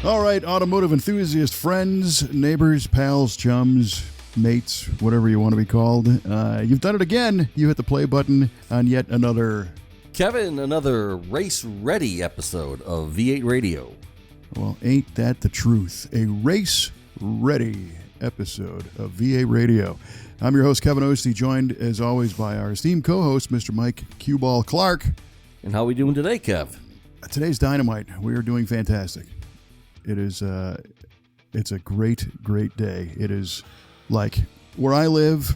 All right, automotive enthusiast friends, neighbors, pals, chums, mates, whatever you want to be called. You've done it again. You hit the play button on yet another... Kevin, another race-ready episode of V8 Radio. Well, ain't that the truth? A race-ready episode of V8 Radio. I'm your host, Kevin Oeste, joined as always by our esteemed co-host, Mr. Mike Q-Ball Clarke. And how are we doing today, Kev? Today's dynamite. We are doing fantastic. It is, it's a great, great day. It is like where I live,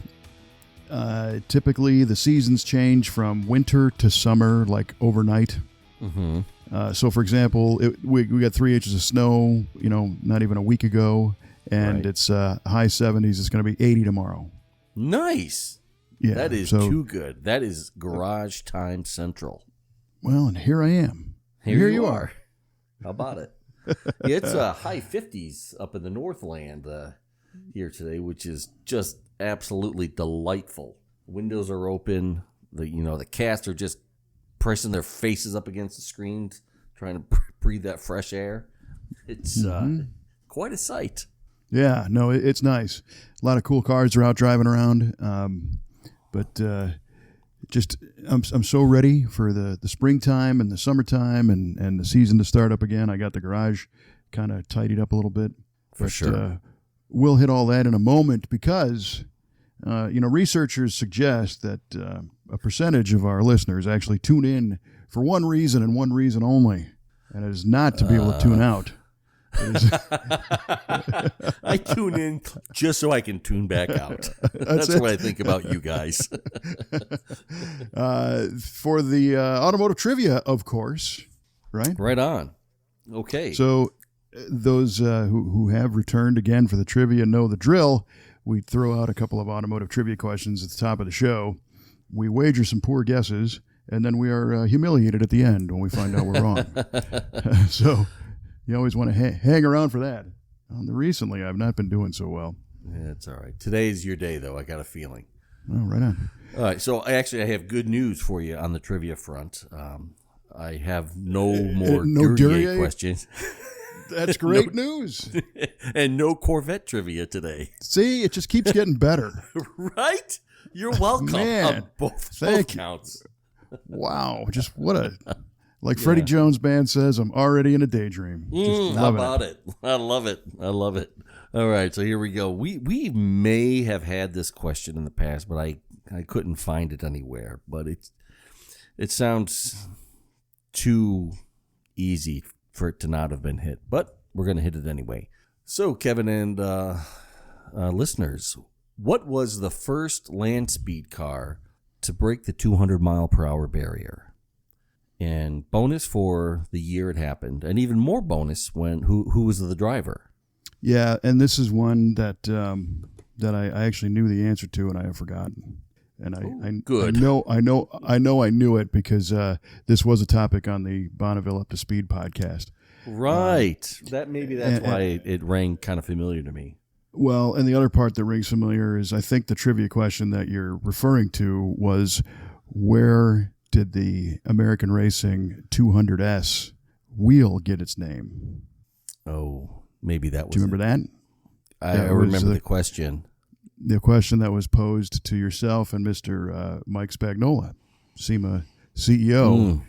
typically the seasons change from winter to summer, like overnight. Mm-hmm. So, for example, we got 3 inches of snow, not even a week ago, and right. It's high 70s. It's going to be 80 tomorrow. Nice. Yeah, that is too good. That is garage time central. Well, and here I am. Here you are. How about it? It's high 50s up in the Northland here today, which is just absolutely delightful. Windows are open. The cats are just pressing their faces up against the screens, trying to breathe that fresh air. It's quite a sight. Yeah, no, it's nice. A lot of cool cars are out driving around, but I'm so ready for the springtime and the summertime and the season to start up again. I got the garage kind of tidied up a little bit. For sure. We'll hit all that in a moment because, researchers suggest that a percentage of our listeners actually tune in for one reason and one reason only, and it is not to be able to tune out. I tune in just so I can tune back out. That's what I think about you guys. For the Automotive Trivia, of course, right? Right on. Okay. So those who have returned again for the trivia know the drill. We throw out a couple of automotive trivia questions at the top of the show. We wager some poor guesses, and then we are humiliated at the end when we find out we're wrong. So... you always want to hang around for that. Recently, I've not been doing so well. Yeah, it's all right. Today's your day, though. I got a feeling. Oh, right on. All right. So, I have good news for you on the trivia front. I have no more Duryea questions. That's great news. And no Corvette trivia today. See, it just keeps getting better. Right? You're welcome. Man, on both counts. Wow. Just what a... Like Freddie Jones Band says, I'm already in a daydream. How about it? I love it. All right, so here we go. We may have had this question in the past, but I couldn't find it anywhere. But it sounds too easy for it to not have been hit. But we're going to hit it anyway. So, Kevin and listeners, what was the first land speed car to break the 200 mile per hour barrier? And bonus for the year it happened, and even more bonus when who was the driver? Yeah, and this is one that I actually knew the answer to, and I have forgotten. And good. I knew it because this was a topic on the Bonneville Up to Speed podcast. Right. That's why it rang kind of familiar to me. Well, and the other part that rings familiar is I think the trivia question that you're referring to was where did the American Racing 200S wheel get its name? Oh, maybe that was. Do you remember that? I remember the question. The question that was posed to yourself and Mr. Mike Spagnola, SEMA CEO,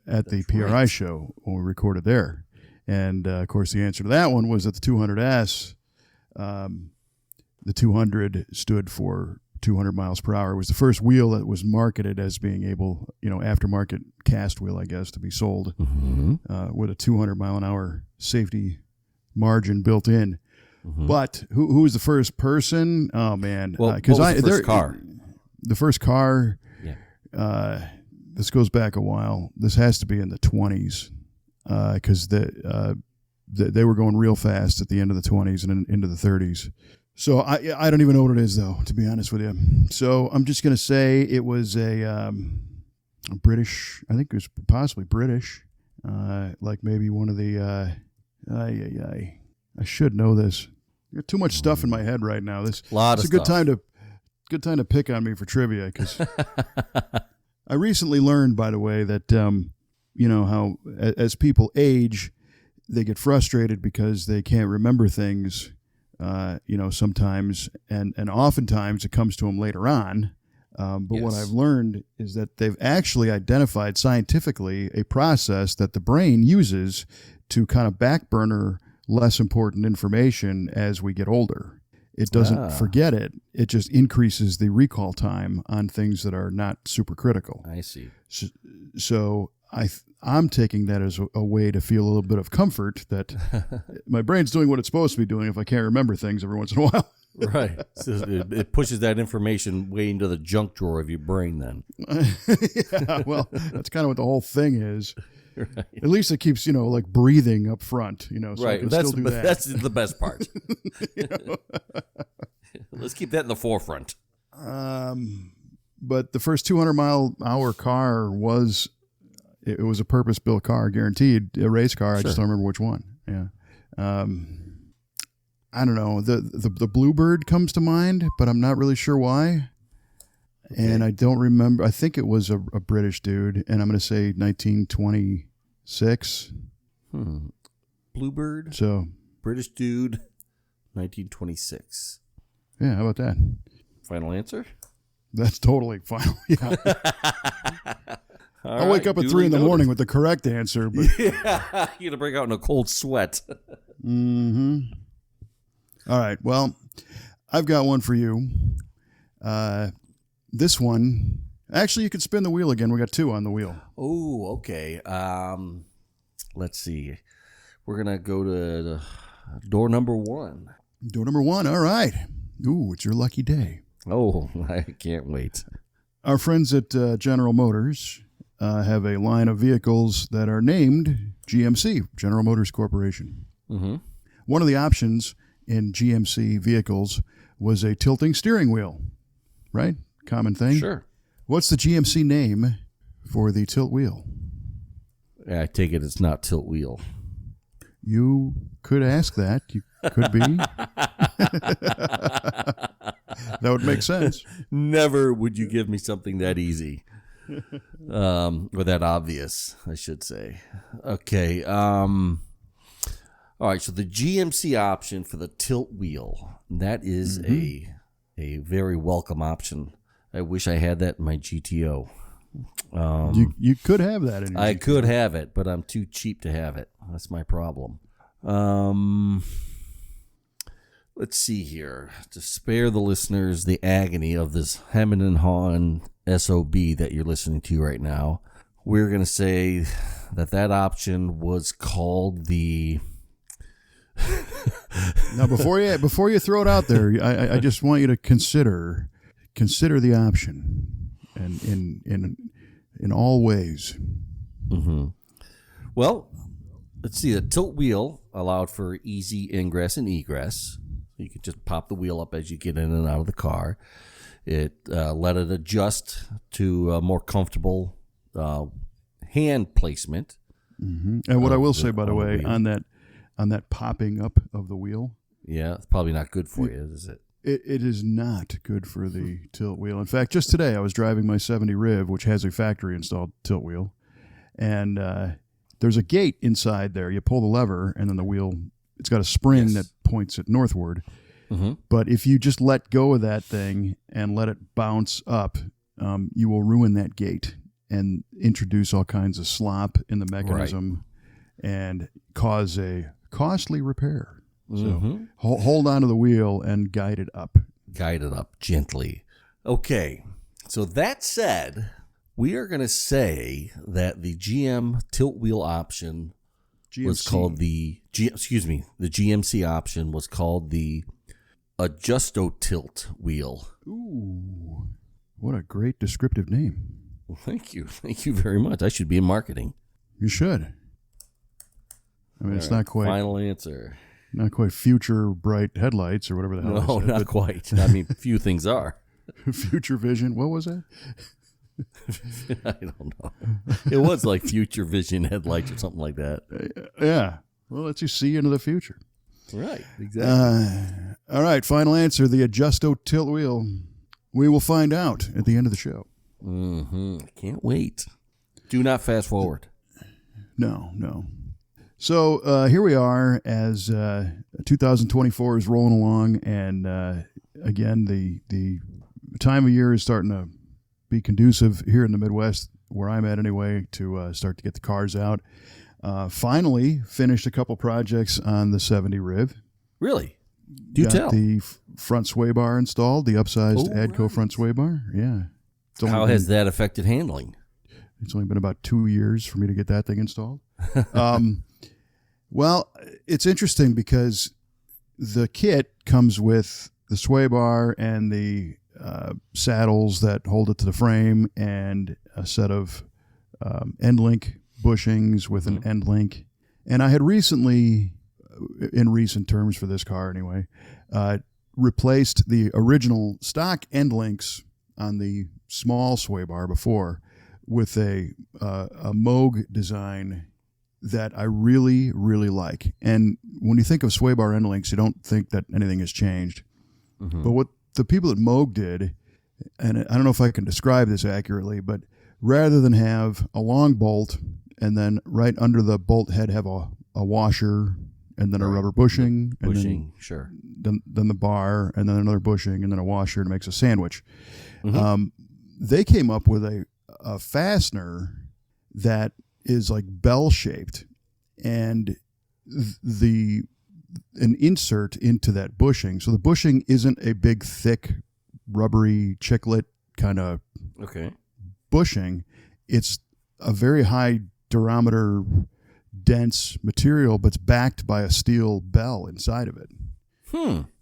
at the PRI show when we recorded there. And, of course, the answer to that one was that the 200S, the 200 stood for 200 miles per hour. It was the first wheel that was marketed as being able, aftermarket cast wheel, I guess, to be sold with a 200 mile an hour safety margin built in. Mm-hmm. But who was the first person? Oh man, well, what was the first car? The first car. Yeah. This goes back a while. This has to be in the 20s because they were going real fast at the end of the 20s and into the 30s. So I don't even know what it is, though, to be honest with you. So I'm just going to say it was a British, I think it was possibly British, like maybe one of the, I should know this. I got too much stuff in my head right now. It's a good time to pick on me for trivia because I recently learned, by the way, that, how as people age, they get frustrated because they can't remember things, sometimes, and oftentimes it comes to them later on. But what I've learned is that they've actually identified scientifically a process that the brain uses to kind of backburner less important information as we get older. It doesn't forget it. It just increases the recall time on things that are not super critical. I see. So I'm taking that as a way to feel a little bit of comfort that my brain's doing what it's supposed to be doing if I can't remember things every once in a while. Right. So it pushes that information way into the junk drawer of your brain then. Yeah, well, that's kind of what the whole thing is. Right. At least it keeps, like breathing up front, so I can still do that. That's the best part. Let's keep that in the forefront. But the first 200-mile-hour car was a purpose-built car, guaranteed, a race car. I just don't remember which one. Yeah. I don't know. The Bluebird comes to mind, but I'm not really sure why. Okay. And I don't remember. I think it was a British dude, and I'm going to say 1926. Bluebird. So British dude, 1926. Yeah, how about that? Final answer? That's totally final. Yeah. I'll wake up at 3 in the morning with the correct answer. But yeah, you're going to break out in a cold sweat. Mm-hmm. All right. Well, I've got one for you. This one, actually, you could spin the wheel again. We got 2 on the wheel. Oh, okay. Let's see. We're going to go to door number 1. Door number 1. All right. Ooh, it's your lucky day. Oh, I can't wait. Our friends at General Motors have a line of vehicles that are named GMC, General Motors Corporation. Mm-hmm. One of the options in GMC vehicles was a tilting steering wheel, right? Common thing. Sure. What's the GMC name for the tilt wheel? I take it it's not tilt wheel. You could ask that. You could be. That would make sense. Never would you give me something that easy. Or that obvious, I should say. Okay. All right, so the GMC option for the tilt wheel, that is a very welcome option. I wish I had that in my GTO. You could have that in your I GTO. could have it, but I'm too cheap to have it. That's my problem. Let's see here. To spare the listeners the agony of this hemming and hawing SOB that you're listening to right now, we're going to say that option was called the... Now, before you throw it out there, I just want you to consider the option, and in all ways. Mm-hmm. Well, let's see. The tilt wheel allowed for easy ingress and egress. You could just pop the wheel up as you get in and out of the car. It let it adjust to a more comfortable hand placement. Mm-hmm. And what I will say, by the way, on that popping up of the wheel. Yeah, it's probably not good for you, is it? It is not good for the tilt wheel. In fact, just today I was driving my 70 Riv, which has a factory installed tilt wheel, and there's a gate inside there. You pull the lever, and then the wheel, it's got a spring that points it northward. Mm-hmm. But if you just let go of that thing and let it bounce up, you will ruin that gate and introduce all kinds of slop in the mechanism and cause a costly repair. So hold on to the wheel and guide it up. Guide it up gently. Okay. So that said, we are going to say that the GM tilt wheel option was called the GMC option was called the Adjusto tilt wheel. Ooh, what a great descriptive name. Well, thank you. Thank you very much. I should be in marketing. You should. I mean, it's not quite. Final answer. Not quite future bright headlights or whatever the hell. No, not quite. I mean, few things are. Future vision. What was that? I don't know. It was like future vision headlights or something like that. Yeah. Well, lets you see into the future. Right. Exactly. All right. Final answer. The Adjusto tilt wheel. We will find out at the end of the show. Mm-hmm. Can't wait. Do not fast forward. No. So here we are as 2024 is rolling along, and again, the time of year is starting to be conducive here in the Midwest, where I'm at anyway, to start to get the cars out. Finally finished a couple projects on the 70 Riv. Really? Got the front sway bar installed, the upsized ADCO front sway bar. Yeah. How has that affected handling? It's only been about 2 years for me to get that thing installed. Well, it's interesting because the kit comes with the sway bar and the saddles that hold it to the frame, and a set of end link bushings with an end link. And I had recently, in recent terms for this car anyway, replaced the original stock end links on the small sway bar before with a Moog design that I really, really like. And when you think of sway bar end links, you don't think that anything has changed. But what the people at Moog did, and I don't know if I can describe this accurately, but rather than have a long bolt and then right under the bolt head have a washer and then a rubber bushing, and then the bar, and then another bushing, and then a washer, and it makes a sandwich. They came up with a fastener that is like bell-shaped, and an insert into that bushing. So the bushing isn't a big, thick, rubbery chiclet kind of bushing. It's a very high diameter, dense material, but it's backed by a steel bell inside of it.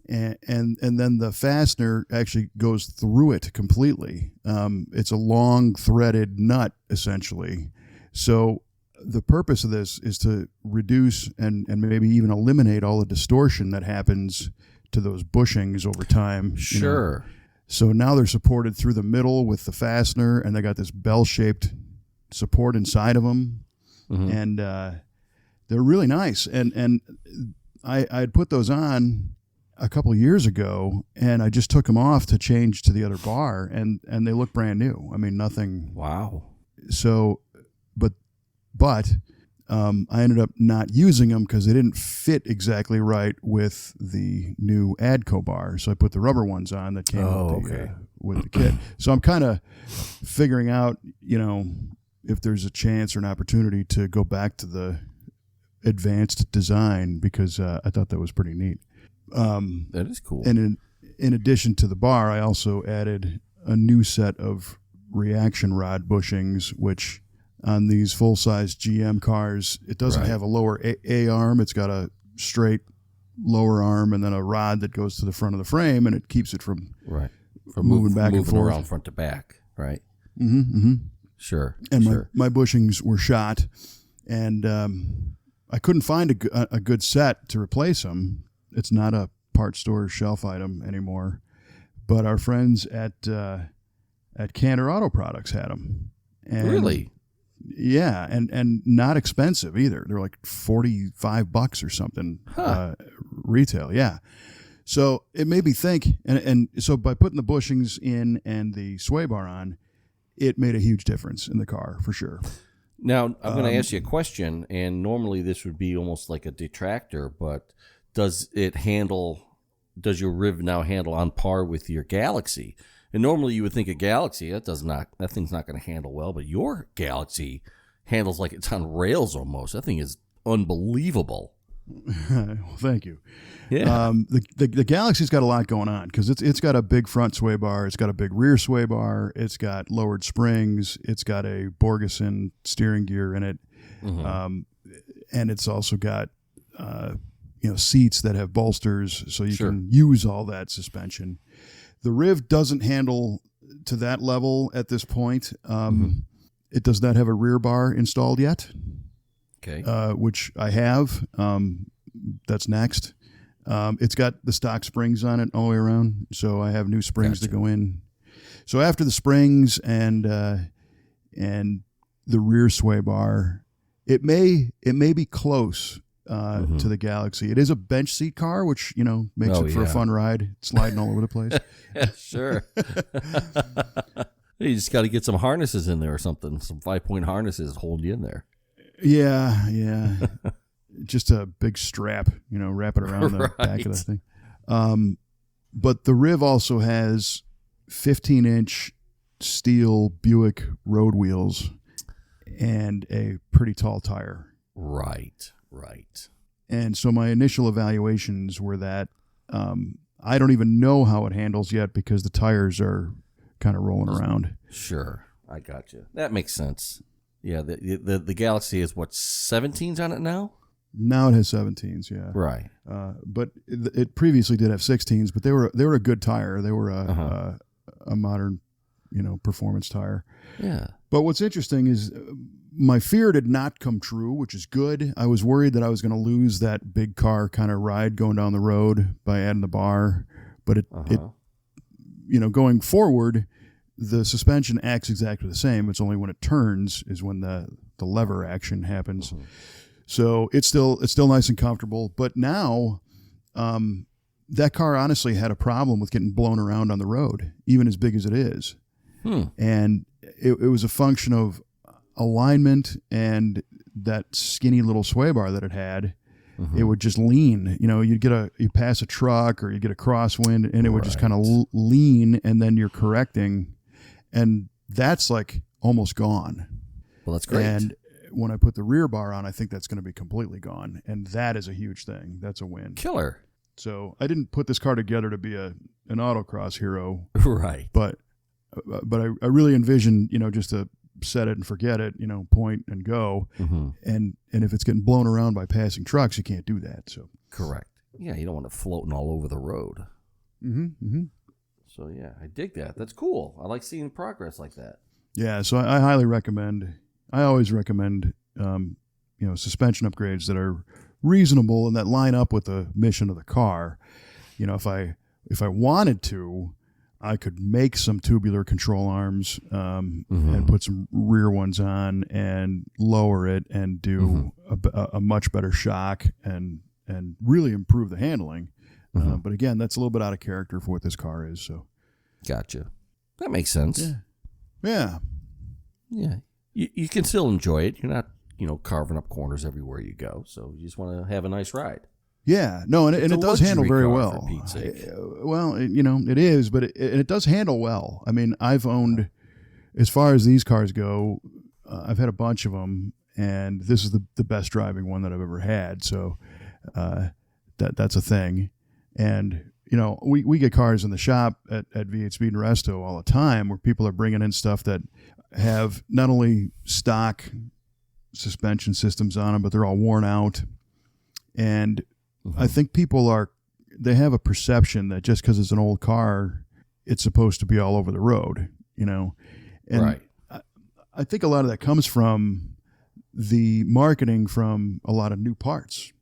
And then the fastener actually goes through it completely. It's a long threaded nut, essentially. So the purpose of this is to reduce and maybe even eliminate all the distortion that happens to those bushings over time. Sure. So now they're supported through the middle with the fastener, and they got this bell-shaped support inside of them. And they're really nice. And I had put those on a couple of years ago, and I just took them off to change to the other bar, and they look brand new. I mean, nothing. Wow. So, but I ended up not using them because they didn't fit exactly right with the new ADCO bar. So I put the rubber ones on that came with the kit. So I'm kind of figuring out, if there's a chance or an opportunity to go back to the advanced design, because I thought that was pretty neat. That is cool. And in addition to the bar, I also added a new set of reaction rod bushings, which on these full-size GM cars, it doesn't have a lower A arm. It's got a straight lower arm and then a rod that goes to the front of the frame, and it keeps it from moving back and forth. Around front to back, right? Sure. And my bushings were shot, and I couldn't find a good set to replace them. It's not a parts store shelf item anymore, but our friends at Cantor Auto Products had them. And really? Yeah, and not expensive either. They're like $45 or something retail. Yeah. So it made me think, and so by putting the bushings in and the sway bar on, it made a huge difference in the car for sure. Now, I'm going to ask you a question, and normally this would be almost like a detractor, but does your Riv now handle on par with your Galaxy? And normally you would think a Galaxy, that thing's not going to handle well, but your Galaxy handles like it's on rails almost. That thing is unbelievable. Well, thank you. Yeah. The Galaxy's got a lot going on because it's got a big front sway bar, it's got a big rear sway bar, it's got lowered springs, it's got a Borgeson steering gear in it, and it's also got seats that have bolsters, so you can use all that suspension. The Riv doesn't handle to that level at this point. It does not have a rear bar installed yet. Okay. Which I have. That's next. It's got the stock springs on it all the way around, so I have new springs to go in. So after the springs and the rear sway bar, it may be close to the Galaxy. It is a bench seat car, which makes it for a fun ride, sliding all over the place. Sure. You just got to get some harnesses in there or something. Some 5-point harnesses holding you in there. Yeah. just a big strap, wrap it around the back of the Right. thing. But the Riv also has 15-inch steel Buick road wheels and a pretty tall tire. Right. And so my initial evaluations were that I don't even know how it handles yet because the tires are kind of rolling around. Sure. I got you. That makes sense. Yeah, the Galaxy is what, 17s on it now? Now it has 17s, yeah. Right. But it previously did have 16s, but they were a good tire. They were a modern, performance tire. Yeah. But what's interesting is my fear did not come true, which is good. I was worried that I was going to lose that big car kind of ride going down the road by adding the bar. But it going forward, the suspension acts exactly the same. It's only when it turns is when the lever action happens. So it's still nice and comfortable. But now, that car honestly had a problem with getting blown around on the road, even as big as it is. And it was a function of alignment and that skinny little sway bar that it had. It would just lean. You pass a truck or you get a crosswind, and it would just kind of lean, and then you're correcting, and that's like almost gone. Well, that's great. And when I put the rear bar on, I think that's going to be completely gone, and that is a huge thing. That's a win. Killer. So I didn't put this car together to be an autocross hero, Right. but I really envision, just to set it and forget it, point and go. And if it's getting blown around by passing trucks, you can't do that. So Correct. Yeah, you don't want it floating all over the road. So yeah, I dig that. That's cool. I like seeing progress like that. yeah, so I highly recommend. I always recommend, suspension upgrades that are reasonable and that line up with the mission of the car. If I wanted to, I could make some tubular control arms and put some rear ones on and lower it and do a much better shock and really improve the handling. But again, that's a little bit out of character for what this car is. So, Gotcha. That makes sense. Yeah. You can still enjoy it. You're not, carving up corners everywhere you go. So you just want to have a nice ride. Yeah, no, and it does handle very car, well. for Pete's sake. Well, it is, but it does handle well. I mean, I've owned, as far as these cars go, I've had a bunch of them, and this is the best driving one that I've ever had. So that's a thing. And we get cars in the shop at V8 Speed and Resto all the time, where people are bringing in stuff that have not only stock suspension systems on them, but they're all worn out. And I think people they have a perception that just because it's an old car, it's supposed to be all over the road, And Right. I think a lot of that comes from the marketing from a lot of new parts,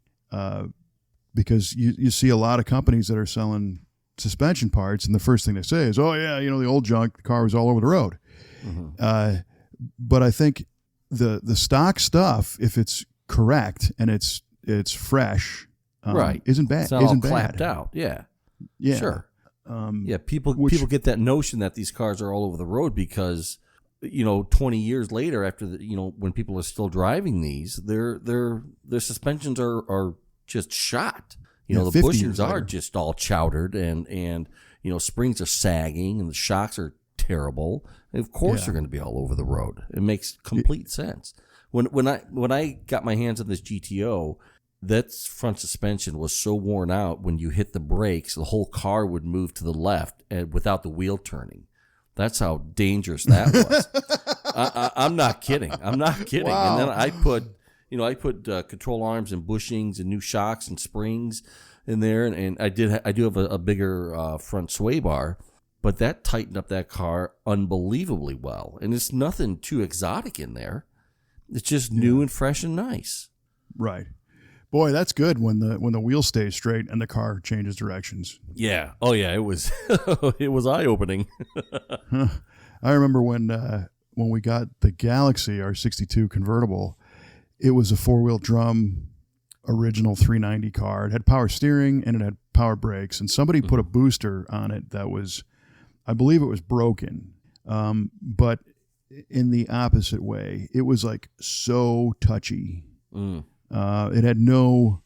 because you see a lot of companies that are selling suspension parts, and the first thing they say is, "Oh yeah, the old junk, the car was all over the road." But I think the stock stuff, if it's correct and it's fresh, isn't bad. It's not all clapped out. Yeah. Sure. People get that notion that these cars are all over the road because 20 years later, after when people are still driving these, their suspensions are just shot. The bushings are just all chowdered and springs are sagging and the shocks are terrible. And of course they're going to be all over the road. It makes complete sense. When I got my hands on this GTO, that front suspension was so worn out, when you hit the brakes, the whole car would move to the left without the wheel turning. That's how dangerous that was. I'm not kidding. Wow. And then I put control arms and bushings and new shocks and springs in there, and I do have a bigger front sway bar, but that tightened up that car unbelievably well. And it's nothing too exotic in there. It's just new and fresh and nice. Right. Boy, that's good when the wheel stays straight and the car changes directions. Yeah. Oh yeah, it was it was eye-opening. I remember when we got the Galaxy, our 62 convertible, it was a four-wheel drum original 390 car. It had power steering and it had power brakes, and somebody put a booster on it that was, I believe it was broken, but in the opposite way. It was like so touchy. It had no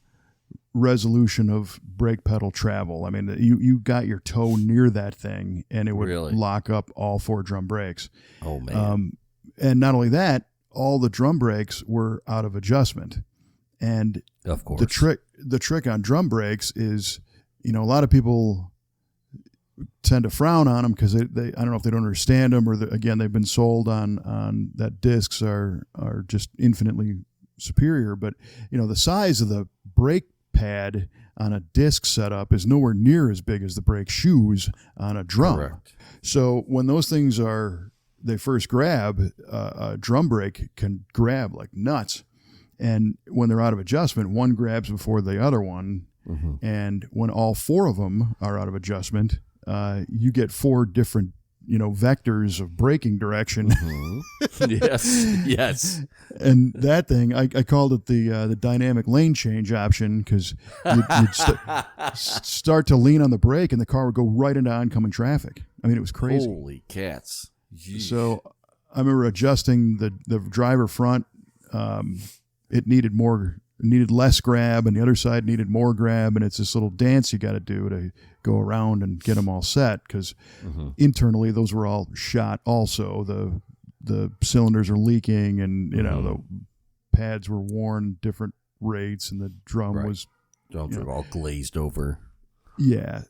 resolution of brake pedal travel. I mean, you got your toe near that thing and it would lock up all 4 drum brakes. Oh man. And not only that, all the drum brakes were out of adjustment. And of course, the trick on drum brakes is, a lot of people tend to frown on them because they I don't know if they don't understand them, or again, they've been sold on that discs are just infinitely superior. But the size of the brake pad on a disc setup is nowhere near as big as the brake shoes on a drum. Correct. So when those things they first grab, a drum brake can grab like nuts. And when they're out of adjustment, one grabs before the other one. Mm-hmm. And when all 4 of them are out of adjustment, you get 4 different vectors of braking direction. Mm-hmm. yes. And that thing, I called it the dynamic lane change option, because you'd start to lean on the brake and the car would go right into oncoming traffic. I mean, it was crazy. Holy cats. Jeez. So I remember adjusting the driver front. It needed less grab, and the other side needed more grab, and it's this little dance you got to do to go around and get them all set, because internally those were all shot also. The cylinders are leaking, and the pads were worn different rates, and the drum was all glazed over. Yeah.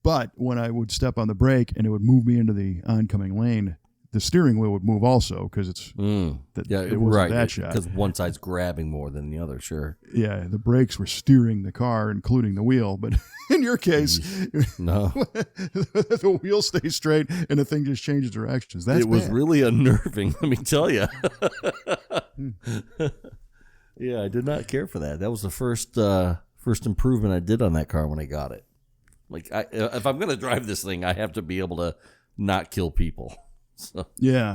But when I would step on the brake and it would move me into the oncoming lane, the steering wheel would move also, because it wasn't that shot. Because one side's grabbing more than the other, sure. Yeah, the brakes were steering the car, including the wheel. But in your case, no, the wheel stays straight and the thing just changes directions. That's it was really unnerving, let me tell you. Yeah, I did not care for that. That was the first improvement I did on that car when I got it. Like, if I'm going to drive this thing, I have to be able to not kill people. So,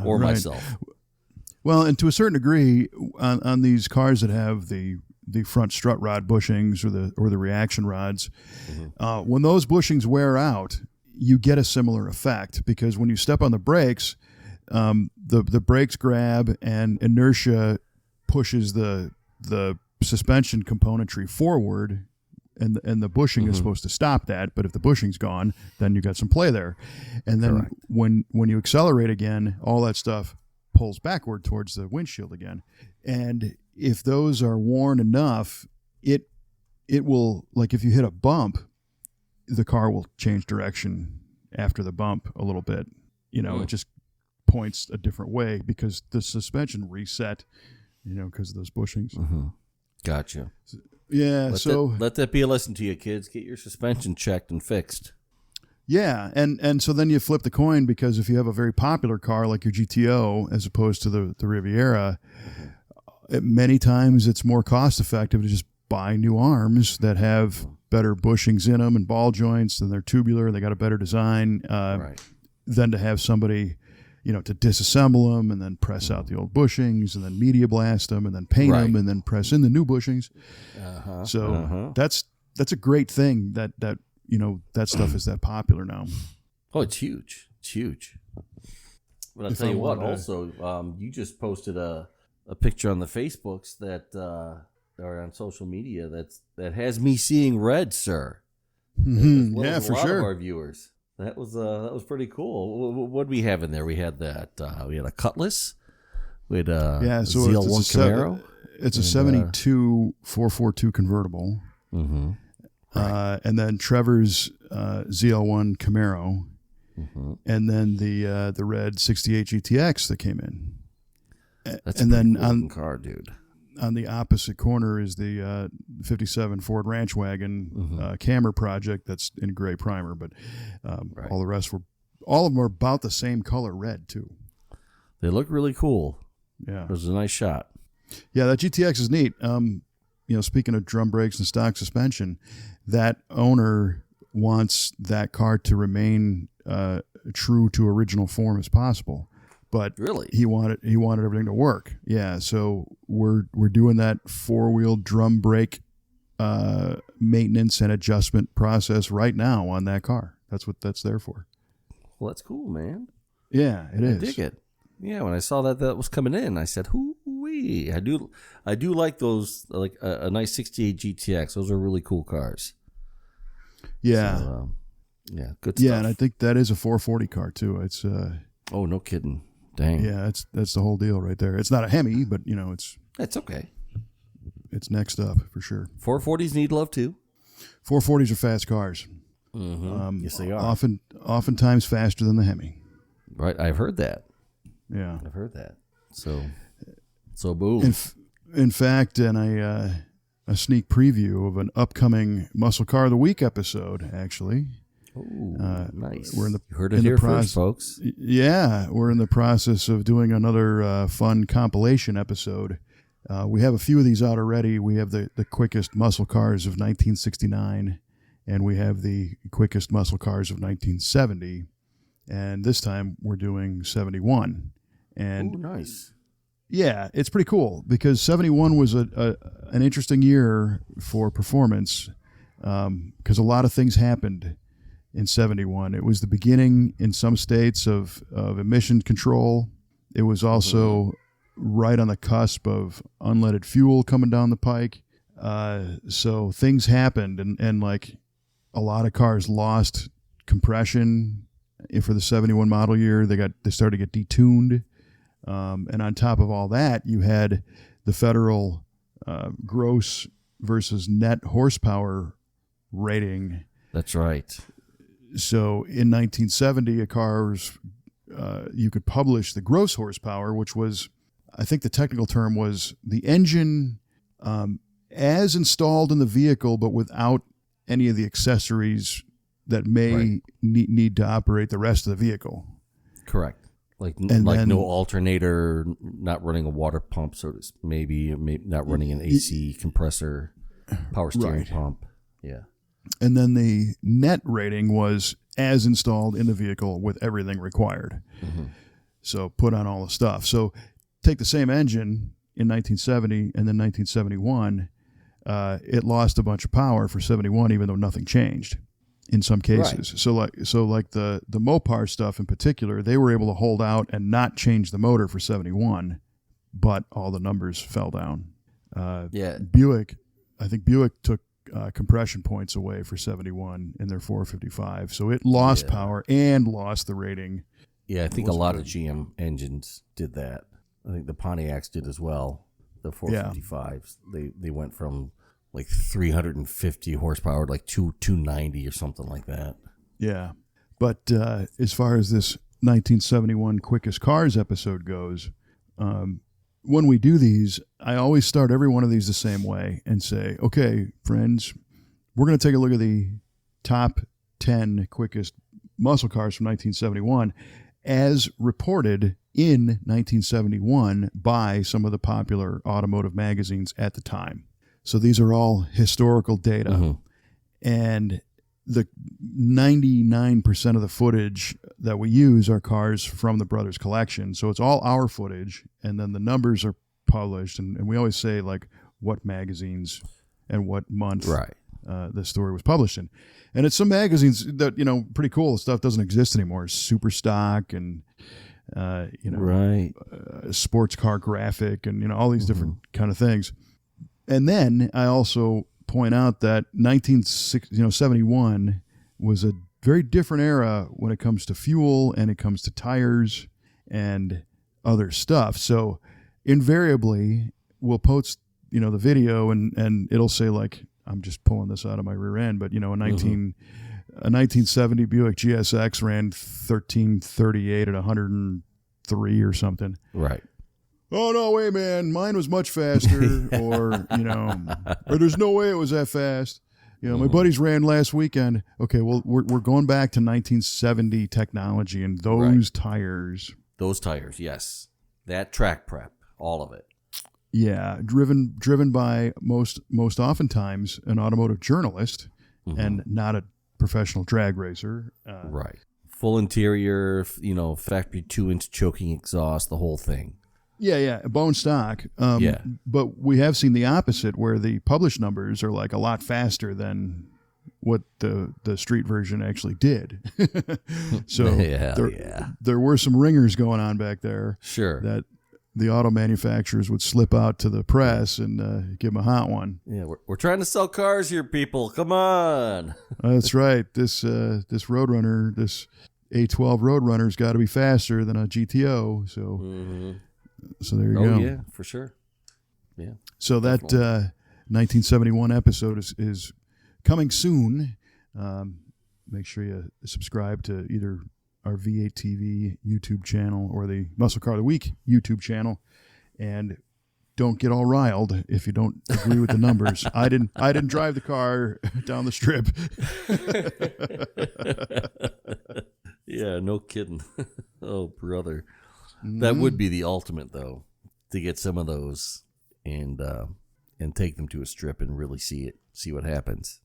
or myself. Well, and to a certain degree, on these cars that have the front strut rod bushings or the reaction rods, when those bushings wear out, you get a similar effect, because when you step on the brakes, the brakes grab and inertia pushes the suspension componentry forward. And the bushing is supposed to stop that, but if the bushing's gone, then you got some play there. And then when you accelerate again, all that stuff pulls backward towards the windshield again. And if those are worn enough, it will, like if you hit a bump, the car will change direction after the bump a little bit. It just points a different way because the suspension reset, because of those bushings. Mm-hmm. Gotcha. Yeah, let that be a lesson to you, kids. Get your suspension checked and fixed. Yeah, and so then you flip the coin, because if you have a very popular car like your GTO as opposed to the Riviera, many times it's more cost effective to just buy new arms that have better bushings in them and ball joints, and they're tubular, they got a better design, than to have somebody to disassemble them and then press out the old bushings and then media blast them and then paint them and then press in the new bushings. That's a great thing that that stuff is that popular now. Oh, it's huge. It's huge. But I'll tell you what, also, you just posted a picture on the Facebooks or on social media that has me seeing red, sir. Mm-hmm. Well, yeah, for a lot sure. of our viewers. That was pretty cool. What did we have in there? We had we had a Cutlass. We had a ZL1 Camaro. It's a 72 442 convertible. Mm-hmm. And then Trevor's ZL1 Camaro. Mm-hmm. And then the red 68 GTX that came in. That's a pretty cool car, dude. On the opposite corner is the 57 Ford Ranch Wagon Camry project that's in gray primer, but all the rest all of them are about the same color red too. They look really cool. Yeah, it was a nice shot. Yeah, that GTX is neat. Speaking of drum brakes and stock suspension, that owner wants that car to remain true to original form as possible. But really, he wanted everything to work. Yeah, so we're doing that 4-wheel drum brake maintenance and adjustment process right now on that car. That's what that's there for. Well, that's cool, man. Yeah, it is. I dig it. Yeah, when I saw that was coming in, I said, "Who? agree. I do like those, like a nice 68 GTX. Those are really cool cars. Yeah. So, yeah, good stuff. Yeah, and I think that is a 440 car too. It's oh, no kidding. Dang. Yeah, that's the whole deal right there. It's not a Hemi, but It's okay. It's next up for sure. 440s need love too. 440s are fast cars. Mm-hmm. Yes, they are. Oftentimes faster than the Hemi. Right, I've heard that. Yeah, I've heard that. So boom. In fact, and a sneak preview of an upcoming Muscle Car of the Week episode. Actually, nice. We're in the you heard it here first, folks. Yeah, we're in the process of doing another fun compilation episode. We have a few of these out already. We have the quickest muscle cars of 1969, and we have the quickest muscle cars of 1970. And this time we're doing 71. And nice. Yeah, it's pretty cool because 71 was an interesting year for performance because a lot of things happened in 71. It was the beginning in some states of emission control. It was also right on the cusp of unleaded fuel coming down the pike. So things happened and like a lot of cars lost compression for the 71 model year. They started to get detuned. And on top of all that, you had the federal gross versus net horsepower rating. That's right. So in 1970, a car's you could publish the gross horsepower, which was, I think the technical term was the engine as installed in the vehicle, but without any of the accessories that may need to operate the rest of the vehicle. Correct. Like no alternator, not running a water pump, so it's maybe not running an AC compressor, power steering pump. Yeah. And then the net rating was as installed in the vehicle with everything required. Mm-hmm. So put on all the stuff. So take the same engine in 1970 and then 1971, it lost a bunch of power for 71, even though nothing changed in some cases. Right. So like the Mopar stuff in particular, they were able to hold out and not change the motor for 71, but all the numbers fell down. Buick, I think Buick took compression points away for 71 in their 455. So it lost power and lost the rating. Yeah, I think a lot of GM engines did that. I think the Pontiacs did as well. The 455s, they went from like 350 horsepower to like 290 or something like that. Yeah, but as far as this 1971 quickest cars episode goes, when we do these, I always start every one of these the same way and say, okay, friends, we're going to take a look at the top 10 quickest muscle cars from 1971 as reported in 1971 by some of the popular automotive magazines at the time. So these are all historical data. And the 99% of the footage that we use are cars from the Brothers collection. So it's all our footage, and then the numbers are published. And we always say, like, what magazines and what month the story was published in. And it's some magazines that, pretty cool. The stuff doesn't exist anymore. Superstock and, Sports Car Graphic and, all these different kind of things. And then I also point out that 1971 was a very different era when it comes to fuel and it comes to tires and other stuff. So invariably we'll post, the video and it'll say, like, I'm just pulling this out of my rear end, but a 1970 Buick GSX ran 1338 at 103 or something. Right. Oh, no way, man. Mine was much faster, or there's no way it was that fast. My buddies ran last weekend. Okay, well, we're going back to 1970 technology and those tires. Those tires, yes. That track prep, all of it. Yeah, driven by most oftentimes an automotive journalist and not a professional drag racer. Right. Full interior, factory 2-inch choking exhaust, the whole thing. Yeah, bone stock. But we have seen the opposite, where the published numbers are like a lot faster than what the street version actually did. So there were some ringers going on back there. Sure. the auto manufacturers would slip out to the press and give them a hot one. Yeah, we're trying to sell cars here, people. Come on. That's right. This Roadrunner, this A12 Roadrunner's got to be faster than a GTO. So there you go. Oh yeah, for sure. Yeah. So definitely. that 1971 episode is coming soon. Make sure you subscribe to either our V8 TV YouTube channel or the Muscle Car of the Week YouTube channel, and don't get all riled if you don't agree with the numbers. I didn't drive the car down the strip. Yeah, no kidding. Oh, brother. That would be the ultimate, though, to get some of those and take them to a strip and really see what happens.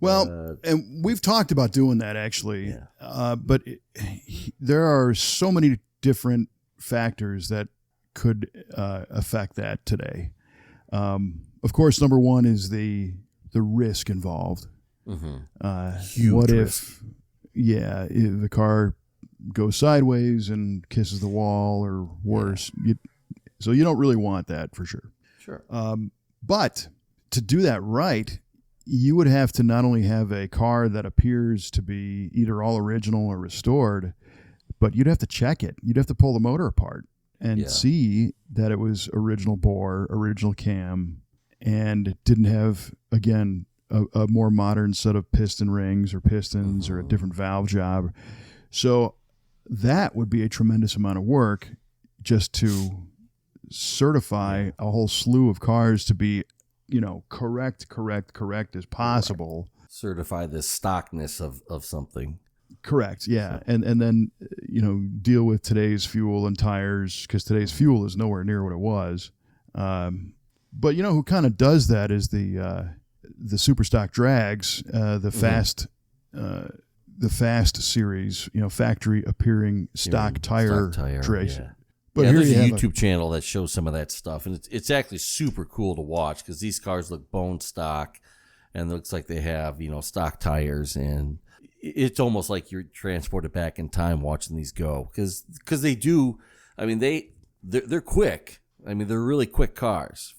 Well, and we've talked about doing that actually, yeah. But there are so many different factors that could affect that today. Of course, number one is the risk involved. Mm-hmm. Huge what risk. if the car goes sideways and kisses the wall or worse? So you don't really want that for sure. Sure. But to do that right, you would have to not only have a car that appears to be either all original or restored, but you'd have to check it. You'd have to pull the motor apart and see that it was original bore, original cam, and didn't have, again, a more modern set of piston rings or pistons or a different valve job. So that would be a tremendous amount of work just to certify a whole slew of cars to be, correct as possible. Right. Certify the stockness of something. Correct. Yeah. So. And then, deal with today's fuel and tires, because today's fuel is nowhere near what it was. But who kind of does that is the super stock drags, the F.A.S.T series, factory appearing stock tire drags. Yeah. But there's a YouTube channel that shows some of that stuff, and it's actually super cool to watch because these cars look bone stock, and it looks like they have stock tires, and it's almost like you're transported back in time watching these go because they do. I mean they're quick. I mean they're really quick cars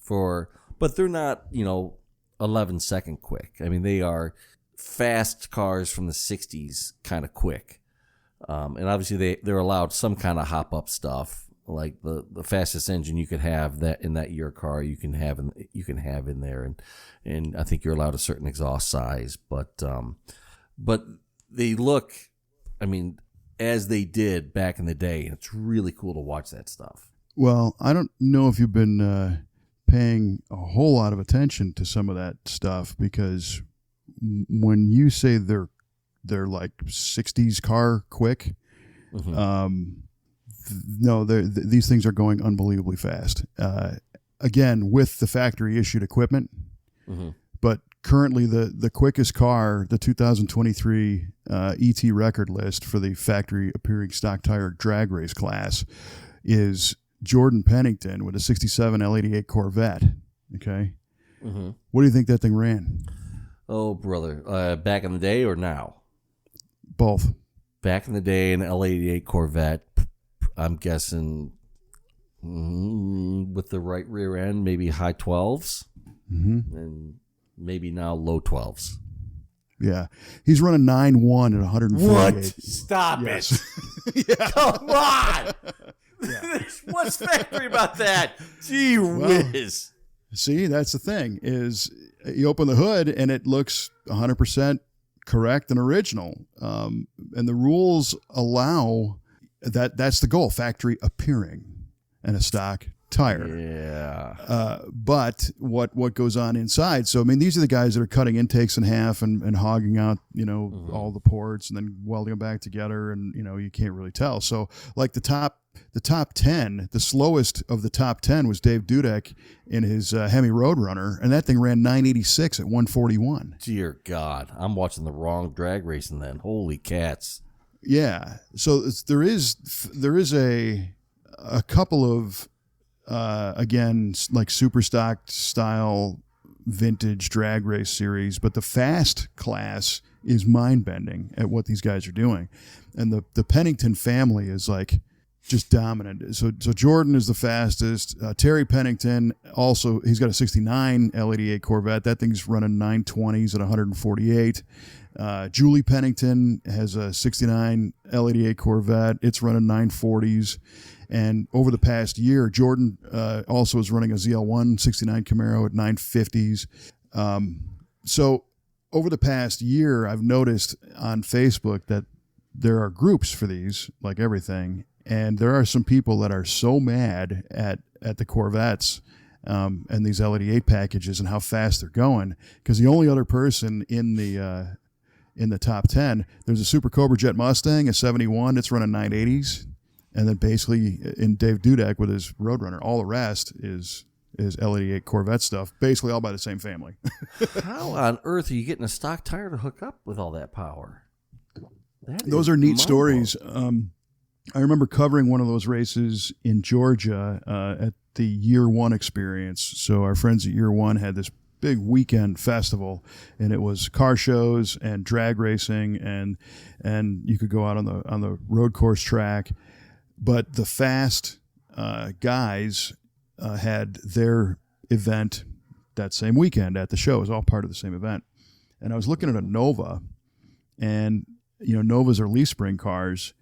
but they're not 11-second quick. I mean they are fast cars from the 60s, kind of quick, and obviously they're allowed some kind of hop up stuff. Like the fastest engine you could have that in that year car you can have in there, and I think you're allowed a certain exhaust size, but they look, I mean, as they did back in the day. It's really cool to watch that stuff. Well, I don't know if you've been paying a whole lot of attention to some of that stuff, because when you say they're like 60s car quick, no, these things are going unbelievably fast. Again, with the factory issued equipment, but currently the quickest car, the 2023 ET record list for the factory appearing stock tire drag race class, is Jordan Pennington with a 67 L88 Corvette. Okay. What do you think that thing ran? Oh, brother. Back in the day or now? Both. Back in the day, an L88 Corvette, I'm guessing with the right rear end, maybe high 12s, and maybe now low 12s. Yeah. He's running 9.1 at 148. What? Stop it. Yeah. Come on. What's factory about that? Gee whiz. See, that's the thing, is you open the hood and it looks 100% correct and original. And the rules allow that's the goal, factory appearing and a stock tire. Yeah. But what goes on inside? So I mean, these are the guys that are cutting intakes in half and hogging out, all the ports and then welding them back together, and you can't really tell. So like the top 10, the slowest of the top 10 was Dave Dudek in his Hemi Roadrunner, and that thing ran 986 at 141. Dear God, I'm watching the wrong drag racing then. Holy cats. Yeah. So there is a couple of again, like super stock style vintage drag race series, but the F.A.S.T class is mind bending at what these guys are doing. And the Pennington family is like just dominant. So Jordan is the fastest. Terry Pennington also, he's got a 69 L88 Corvette. That thing's running 920s at 148. Julie Pennington has a 69 L88 Corvette. It's running 940s. And over the past year, Jordan also is running a ZL1 69 Camaro at 950s. So over the past year, I've noticed on Facebook that there are groups for these, like everything. And there are some people that are so mad at the Corvettes and these L88 packages and how fast they're going, because the only other person in the top 10, there's a Super Cobra Jet Mustang, a 71, it's running 980s, and then basically in Dave Dudek with his Roadrunner, all the rest is L88 Corvette stuff, basically all by the same family. How on earth are you getting a stock tire to hook up with all that power? Those are neat stories. I remember covering one of those races in Georgia at the Year One experience. So our friends at Year One had this big weekend festival, and it was car shows and drag racing, and you could go out on the road course track. But the F.A.S.T. Guys had their event that same weekend at the show. It was all part of the same event. And I was looking at a Nova, and Novas are leaf spring cars.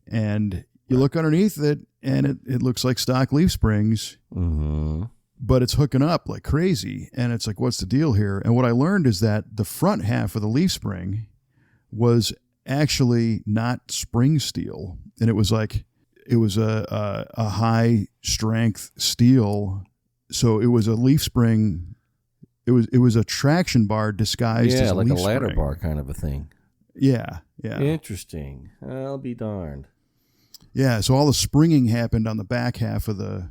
And you look underneath it, and it looks like stock leaf springs, but it's hooking up like crazy. And it's like, what's the deal here? And what I learned is that the front half of the leaf spring was actually not spring steel. And it was a high strength steel. So it was a leaf spring. It was a traction bar disguised as a like leaf a ladder spring. bar kind of a thing. Yeah. Interesting. I'll be darned. Yeah, so all the springing happened on the back half of the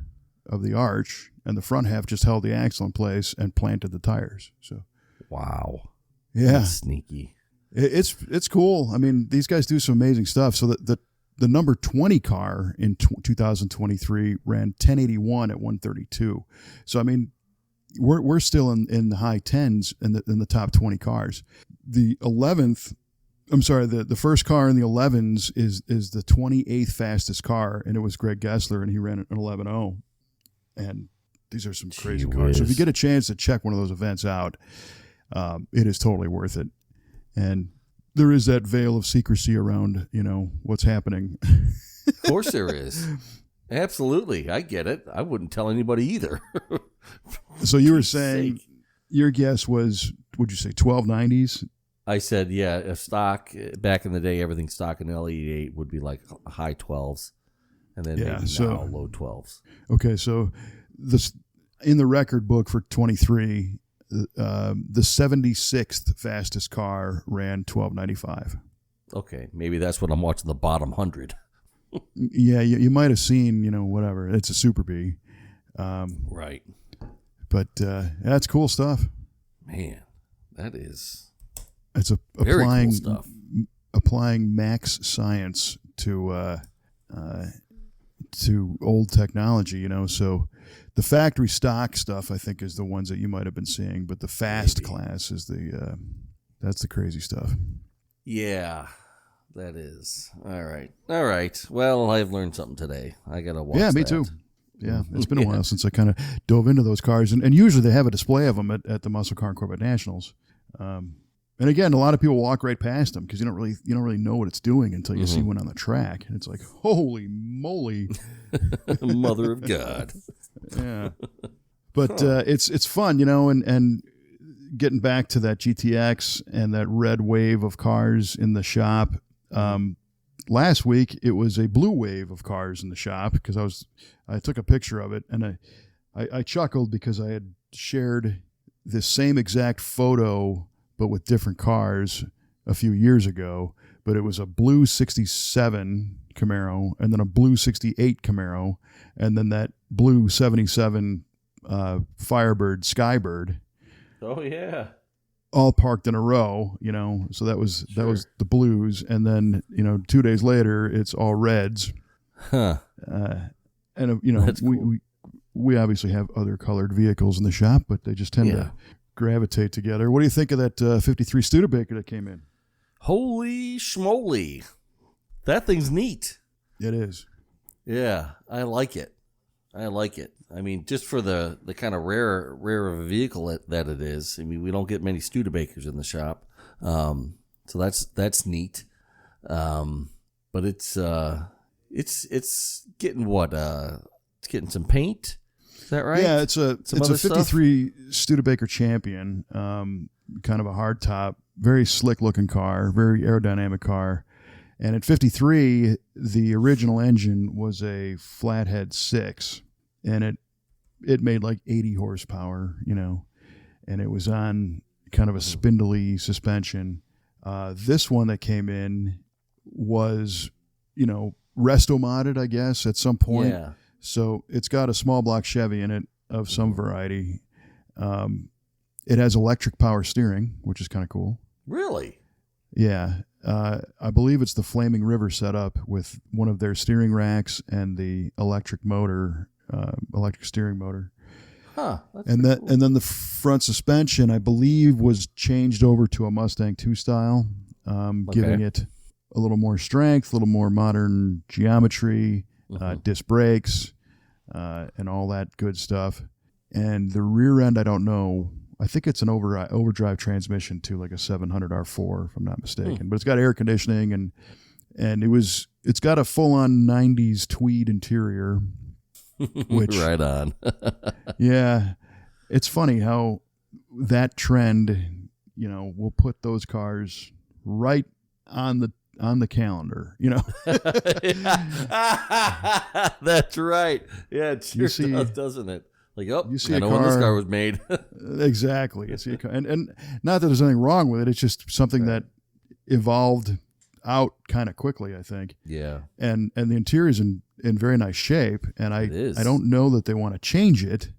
arch, and the front half just held the axle in place and planted the tires. So, wow, yeah, that's sneaky. It's cool. I mean, these guys do some amazing stuff. So the number 20 car in 2023 ran 1081 at 132. So I mean, we're still in the high tens in the top 20 cars. The 11th. I'm sorry, the first car in the 11s is the 28th fastest car, and it was Greg Gessler, and he ran an 11.0. And these are some crazy cars. So if you get a chance to check one of those events out, it is totally worth it. And there is that veil of secrecy around, what's happening. Of course there is. Absolutely. I get it. I wouldn't tell anybody either. So you were saying your guess was, would you say 1290s? I said, yeah, a stock, back in the day, everything stock in L88 would be like high 12s, and then maybe now low 12s. Okay, so in the record book for 23, the 76th fastest car ran 1295. Okay, maybe that's what I'm watching, the bottom 100. Yeah, you might have seen, whatever. It's a Super B. Right. But that's cool stuff. Man, that is... It's applying cool stuff. Applying max science to old technology, So the factory stock stuff, I think, is the ones that you might have been seeing, but the F.A.S.T. class is that's the crazy stuff. Yeah, that is. All right. Well, I've learned something today. I gotta watch. Yeah, me too. Yeah, it's been a while since I kind of dove into those cars, and usually they have a display of them at the Muscle Car and Corvette Nationals. And again, a lot of people walk right past them because you don't really know what it's doing until you see one on the track, and it's like, holy moly, Mother of God. Yeah, but it's fun, and getting back to that GTX and that red wave of cars in the shop. Last week it was a blue wave of cars in the shop because I took a picture of it, and I chuckled because I had shared this same exact photo but with different cars a few years ago. But it was a blue 67 Camaro, and then a blue 68 Camaro, and then that blue 77 Firebird Skybird. Oh yeah. All parked in a row, So that was the blues, and then 2 days later it's all reds. Huh. And That's cool. we obviously have other colored vehicles in the shop, but they just tend to gravitate together. What do you think of that 53 Studebaker that came in? Holy schmoly. That thing's neat. It is. Yeah, I like it. I like it. I mean, just for the kind of rare of a vehicle that it is. I mean, we don't get many Studebakers in the shop, so that's neat. But it's getting what? It's getting some paint. Is that right? Yeah, it's a 53 Studebaker Champion, kind of a hard top, very slick looking car, very aerodynamic car. And at 53, the original engine was a flathead 6, and it made like 80 horsepower, and it was on kind of a spindly suspension. This one that came in was, Resto modded, I guess, at some point. Yeah. So it's got a small block Chevy in it of some variety. It has electric power steering, which is kind of cool. Really? Yeah. I believe it's the Flaming River setup with one of their steering racks and the electric motor, electric steering motor. Huh. And then the front suspension, I believe, was changed over to a Mustang 2 style, giving it a little more strength, a little more modern geometry, disc brakes, and all that good stuff. And the rear end, I don't know. I think it's an overdrive transmission to like a 700 R4, if I'm not mistaken. But it's got air conditioning and it's got a full-on 90s tweed interior. Which right on. Yeah, it's funny how that trend, will put those cars right on the calendar. That's right. Yeah, it sure does, doesn't it? Like, I know when this car was made. Exactly. You see a car, and not that there's anything wrong with it. It's just something that evolved out kind of quickly, I think. Yeah. And the interior is in very nice shape, and I don't know that they want to change it.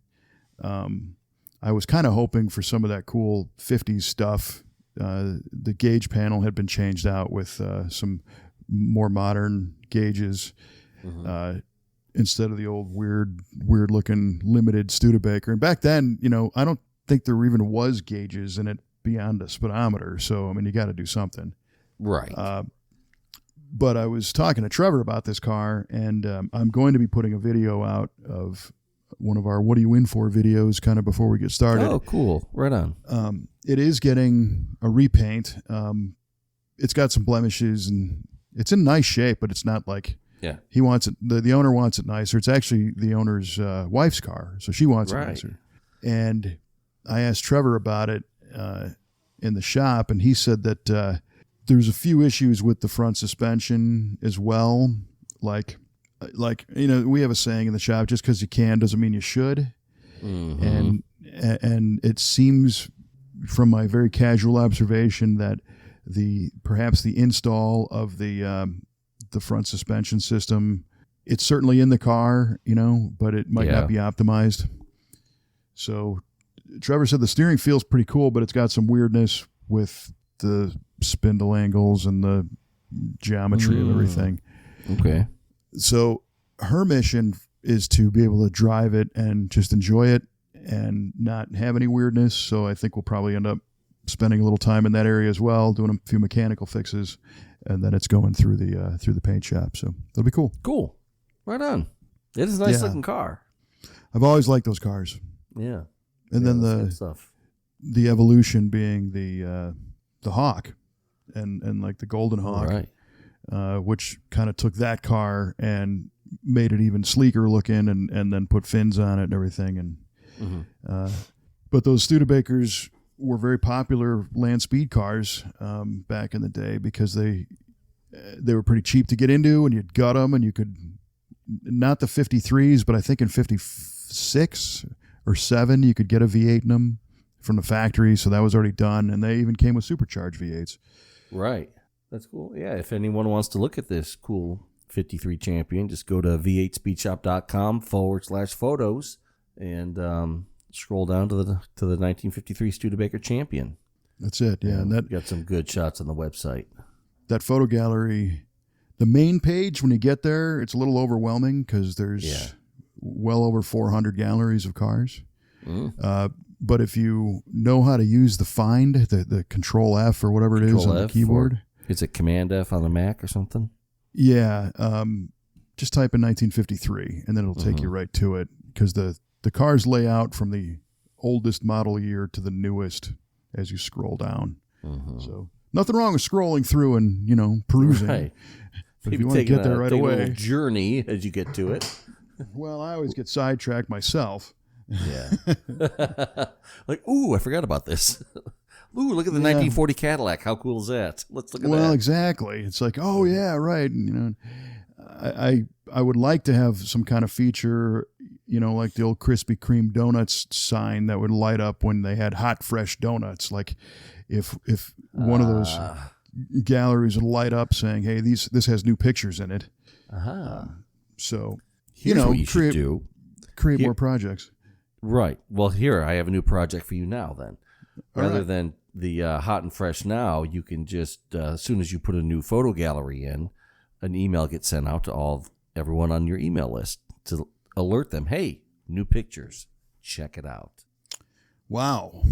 I was kind of hoping for some of that cool 50s stuff. The gauge panel had been changed out with some more modern gauges. Instead of the old weird looking limited Studebaker. And back then, I don't think there even was gauges in it beyond a speedometer. So, I mean, you got to do something. Right. But I was talking to Trevor about this car, and I'm going to be putting a video out of one of our What Are You In For videos kind of before we get started. Oh, cool. Right on. It is getting a repaint. It's got some blemishes, and it's in nice shape, but it's not like... Yeah, he wants it. The owner wants it nicer. It's actually the owner's wife's car, so she wants it nicer. And I asked Trevor about it in the shop, and he said that there's a few issues with the front suspension as well. Like we have a saying in the shop: just because you can doesn't mean you should. And it seems, from my very casual observation, that perhaps the install of the front suspension system, it's certainly in the car, but it might not be optimized. So Trevor said the steering feels pretty cool, but it's got some weirdness with the spindle angles and the geometry of everything. Okay. So her mission is to be able to drive it and just enjoy it and not have any weirdness. So I think we'll probably end up spending a little time in that area as well, doing a few mechanical fixes. And then it's going through the paint shop, so it'll be cool. Cool, right on. It is a nice looking car. I've always liked those cars. Yeah, and then the evolution being the Hawk, and like the Golden Hawk, which kind of took that car and made it even sleeker looking, and then put fins on it and everything. And but those Studebakers were very popular land speed cars back in the day because they were pretty cheap to get into, and you'd gut them, and you could, not the 53s, but I think in 56 or 7 you could get a V8 in them from the factory, so that was already done, and they even came with supercharged V8s. Right. That's cool. Yeah, if anyone wants to look at this cool 53 Champion, just go to v8speedshop.com/photos and scroll down to the 1953 Studebaker Champion. That's it. Yeah, and that got some good shots on the website. That photo gallery, the main page, when you get there, it's a little overwhelming because there's well over 400 galleries of cars. But if you know how to use the find, the Control F or whatever it is on the keyboard, is it Command F on the Mac or something? Yeah. just type in 1953, and then it'll take you right to it, because the cars lay out from the oldest model year to the newest as you scroll down. So nothing wrong with scrolling through and, perusing. Right. But if you want to get there right away, a little journey as you get to it. Well, I always get sidetracked myself. Yeah. Like, ooh, I forgot about this. Ooh, look at the 1940 Cadillac. How cool is that? Let's look at that. Well, exactly. It's like, oh yeah, right. And, I would like to have some kind of feature, like the old Krispy Kreme donuts sign that would light up when they had hot, fresh donuts. Like if one of those galleries would light up saying, hey, this has new pictures in it. So, here's what you should do. Create more projects. Right. Well, here, I have a new project for you now then. Rather than the hot and fresh now, you can just, as soon as you put a new photo gallery in, an email gets sent out to everyone on your email list to alert them, hey, new pictures, check it out. Wow.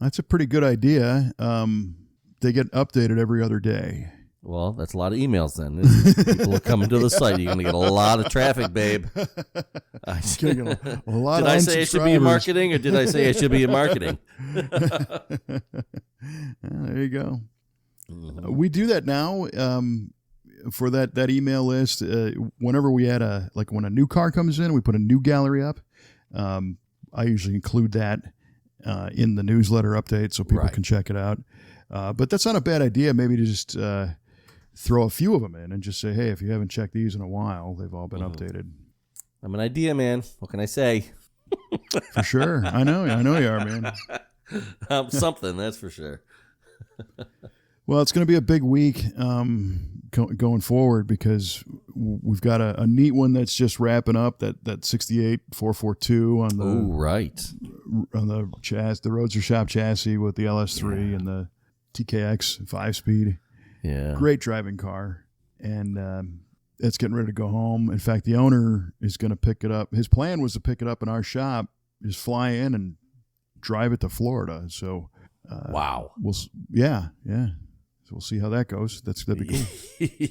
That's a pretty good idea. They get updated every other day. Well, that's a lot of emails then. People are coming to the site. You're going to get a lot of traffic, babe. Did I say I should be in marketing, or did I say I should be in marketing? There you go. We do that now for that email list. Whenever we add when a new car comes in, we put a new gallery up. I usually include that in the newsletter update so people can check it out. But that's not a bad idea. Maybe to just throw a few of them in and just say, hey, if you haven't checked these in a while, they've all been updated. I'm an idea man. What can I say? For sure. I know you are, man. I'm something, that's for sure. Well, it's going to be a big week going forward, because we've got a neat one that's just wrapping up, that 68 442 on the chassis, the Roadster Shop chassis with the LS3 and the TKX 5-speed. Yeah. Great driving car. And it's getting ready to go home. In fact, the owner is going to pick it up. His plan was to pick it up in our shop, just fly in and drive it to Florida. So, wow. So we'll see how that goes. That'd be cool.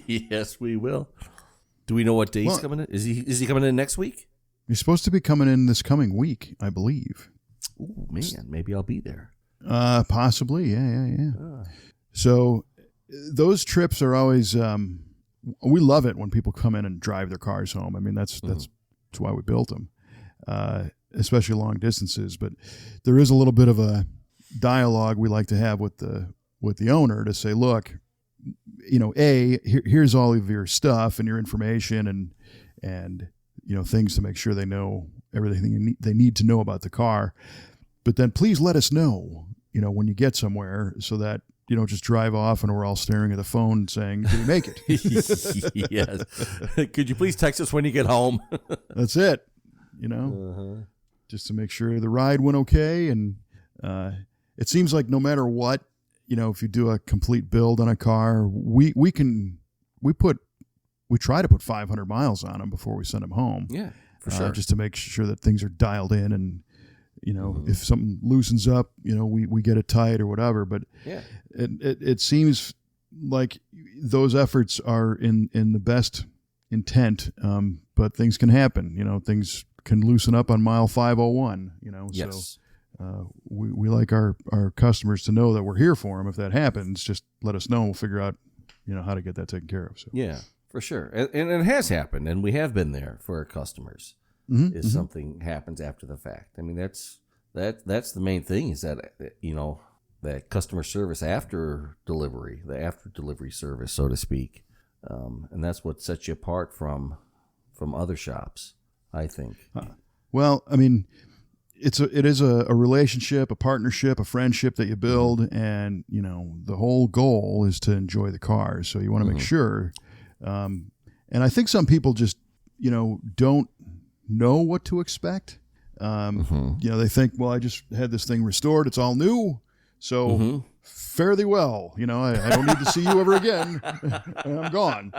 Yes, we will. Do we know what day he's coming in? Is he coming in next week? He's supposed to be coming in this coming week, I believe. Ooh, man, maybe I'll be there. Possibly. Yeah. So those trips are always, we love it when people come in and drive their cars home. I mean, that's why we built them, especially long distances. But there is a little bit of a dialogue we like to have with the owner to say, look, here's all of your stuff and your information and things to make sure they know everything they need to know about the car. But then please let us know, when you get somewhere, so that you don't just drive off and we're all staring at the phone saying, did we make it? Yes. Could you please text us when you get home? That's it. Just to make sure the ride went okay. And it seems like no matter what, if you do a complete build on a car, we try to put 500 miles on them before we send them home. Yeah, for sure. Just to make sure that things are dialed in, and if something loosens up, we get it tight or whatever. But it seems like those efforts are in the best intent, but things can happen. Things can loosen up on mile 501. Yes. So we like our customers to know that we're here for them. If that happens, just let us know. We'll figure out how to get that taken care of. So yeah, for sure. And it has happened, and we have been there for our customers. If something happens after the fact. I mean, that's the main thing, is that that customer service after delivery, the after delivery service, so to speak, and that's what sets you apart from other shops, I think. Well, I mean, it is a relationship, a partnership, a friendship that you build, and the whole goal is to enjoy the cars. So you want to make sure. And I think some people just don't know what to expect. They think, well, I just had this thing restored, it's all new, so fare thee well. I don't need to see you ever again, and I'm gone.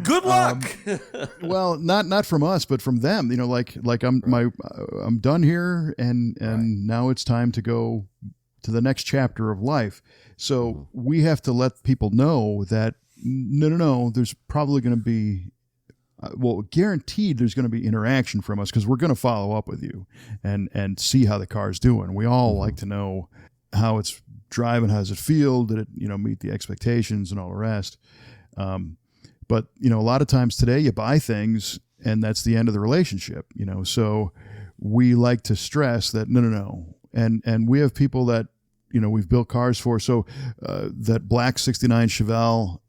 Good luck. Well, not from us, but from them. I'm done here, and now it's time to go to the next chapter of life. So we have to let people know that no. There's probably going to be, guaranteed there's going to be interaction from us because we're going to follow up with you and see how the car's doing. We all like to know how it's driving, how does it feel, did it, meet the expectations and all the rest. But, a lot of times today you buy things and that's the end of the relationship, so we like to stress that no. And we have people that, we've built cars for. So that black 69 Chevelle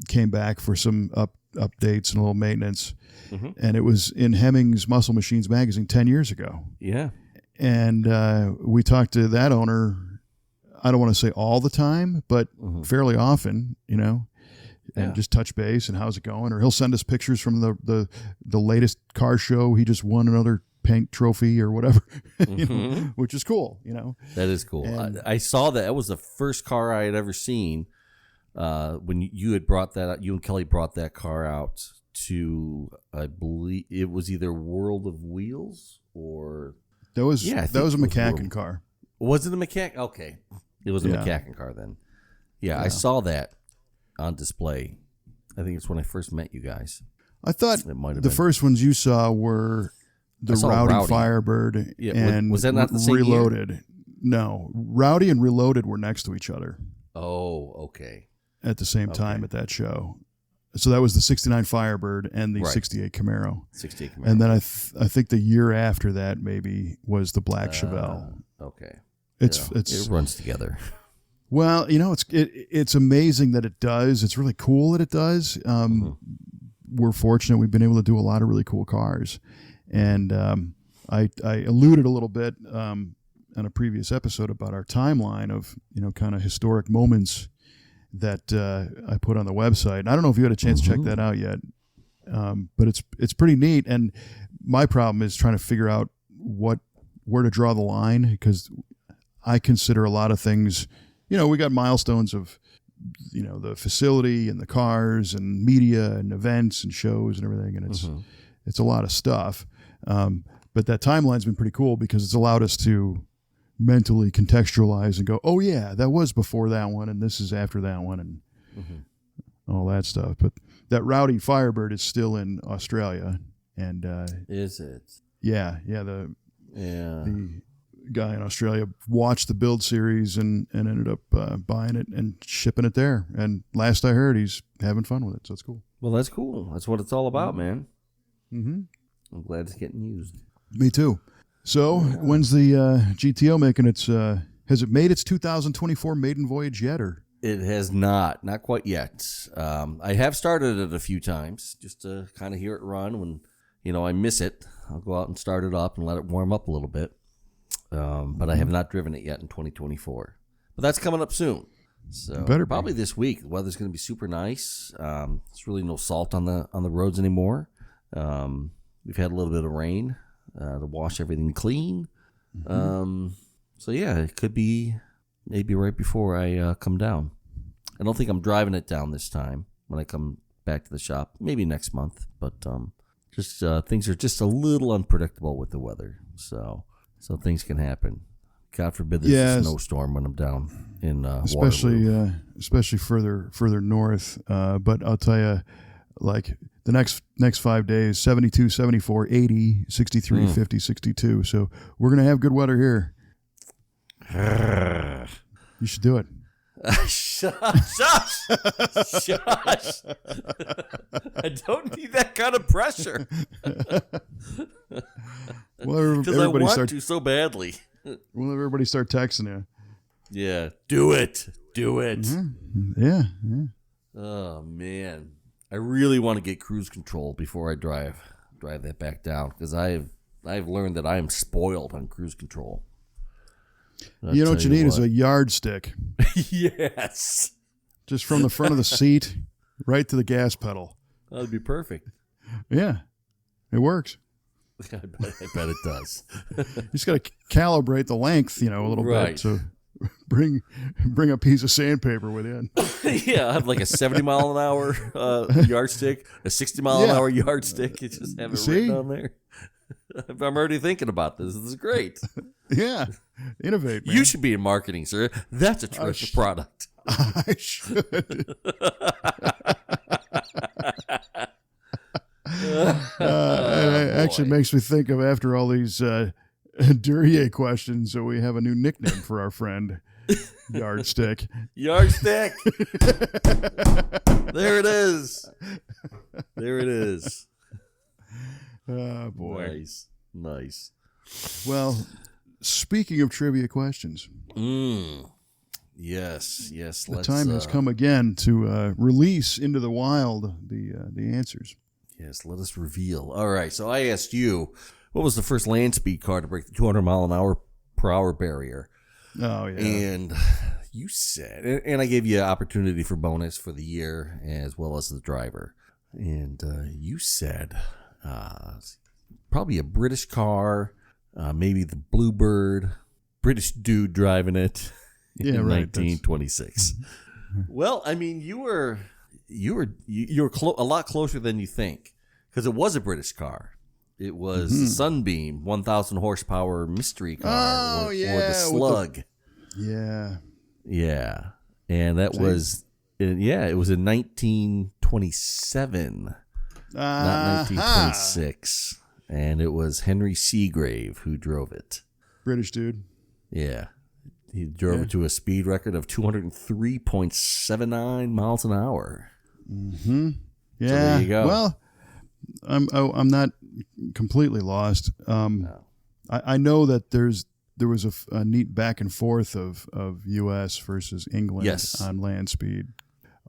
came back for some updates and a little maintenance. And it was in Hemmings Muscle Machines magazine 10 years ago. Yeah. And we talked to that owner, I don't want to say all the time, but fairly often, and just touch base and how's it going? Or he'll send us pictures from the latest car show. He just won another paint trophy or whatever, which is cool, That is cool. And I saw that. That was the first car I had ever seen when you had brought that out. You and Kelly brought that car out to, I believe it was either World of Wheels or... That was a McCacken car. Was it a McCacken? Okay. It was a McCacken car then. Yeah, I saw that on display. I think it's when I first met you guys. I thought the first ones you saw were the Rowdy Firebird and was that not the same Reloaded. Year? No, Rowdy and Reloaded were next to each other. Oh, okay. At the same time at that show. So that was the 69 Firebird and the 68 Camaro. 68 Camaro. And then I think the year after that maybe was the black Chevelle. Okay. It runs together. Well, it's amazing that it does. It's really cool that it does. We're fortunate we've been able to do a lot of really cool cars. And I alluded a little bit on a previous episode about our timeline of, kind of historic moments that I put on the website. And I don't know if you had a chance to check that out yet, but it's pretty neat. And my problem is trying to figure out where to draw the line, because I consider a lot of things, we got milestones of, the facility and the cars and media and events and shows and everything. And it's a lot of stuff. But that timeline's been pretty cool because it's allowed us to mentally contextualize and go, oh yeah, that was before that one. And this is after that one and all that stuff. But that Rowdy Firebird is still in Australia. And, is it? Yeah. The guy in Australia watched the build series and ended up buying it and shipping it there. And last I heard, he's having fun with it. So it's cool. Well, that's cool. That's what it's all about, man. I'm glad it's getting used. Me too. So when's the GTO making its, has it made its 2024 maiden voyage yet? Or it has not quite yet. I have started it a few times just to kind of hear it run. When, I miss it, I'll go out and start it up and let it warm up a little bit. But I have not driven it yet in 2024. But that's coming up soon. So probably this week. The weather's going to be super nice. There's really no salt on the roads anymore. We've had a little bit of rain to wash everything clean. So yeah, it could be maybe right before I come down. I don't think I'm driving it down this time when I come back to the shop. Maybe next month. But just things are just a little unpredictable with the weather. So things can happen. God forbid there's a snowstorm when I'm down in especially further north. But I'll tell you, like the next 5 days, 72, 74, 80, 63, 50, 62. So we're going to have good weather here. You should do it. Shush. I don't need that kind of pressure. Well, because I want to so badly. Well, everybody start texting you. Yeah, do it. Yeah. Oh man, I really want to get cruise control before I drive that back down, because I've learned that I am spoiled on cruise control. What you need is a yardstick. Yes. Just from the front of the seat right to the gas pedal. That'd be perfect. Yeah, it works. I bet it does. You just got to calibrate the length, a little bit. So bring a piece of sandpaper with you. Yeah, I have like a 70 mile an hour yardstick, a 60 mile an hour yardstick. You just have it written on there. I'm already thinking about this. This is great. Yeah. Innovate, man. You should be in marketing, sir. That's a terrific product. I should. It actually makes me think of, after all these Duryea questions, so we have a new nickname for our friend, Yardstick. Yardstick. There it is. There it is. Oh, boy. Nice. Well, speaking of trivia questions. Yes. The time has come again to release into the wild the answers. Yes, let us reveal. All right, so I asked you, what was the first land speed car to break the 200 mile an hour per hour barrier? Oh, yeah. And you said, and I gave you an opportunity for bonus for the year as well as the driver. And you said probably a British car, maybe the Bluebird, British dude driving it in 1926. Well, I mean, you were a lot closer than you think, because it was a British car. It was the Sunbeam 1,000 horsepower mystery car, or the Slug. Yeah, and that was it was in 1927, not 1926, and it was Henry Seagrave who drove it. British dude. Yeah. He drove it to a speed record of 203.79 miles an hour. Mm-hmm. Yeah. So there you go. Well, I'm not completely lost. No. I know that there was a neat back and forth of U.S. versus England on land speed,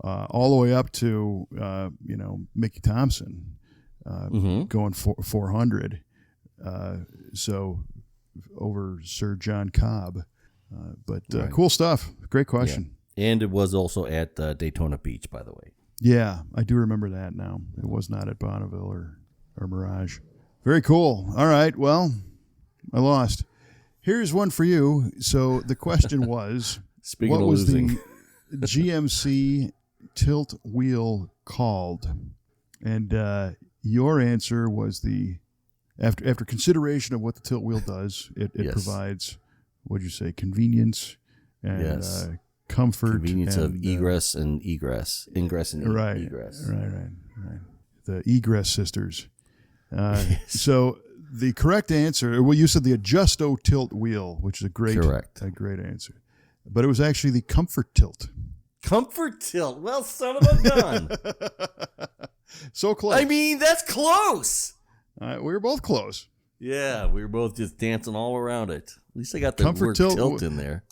all the way up to Mickey Thompson going 400. So over Sir John Cobb. But cool stuff. Great question. Yeah. And it was also at Daytona Beach, by the way. Yeah, I do remember that now. It was not at Bonneville or Mirage. Very cool. All right, well, I lost. Here's one for you. So the question was, what was the GMC tilt wheel called? And your answer was after consideration of what the tilt wheel does, it provides, what'd you say, convenience and comfort. Convenience of ingress and egress. Right. Egress. Right. The egress sisters. So the correct answer, well, you said the Adjusto tilt wheel, which is a great answer. But it was actually the Comfort tilt. Comfort tilt? Well, son of a gun. So close. I mean, that's close. We were both close. Yeah, we were both just dancing all around it. At least I got the Comfort word tilt in there.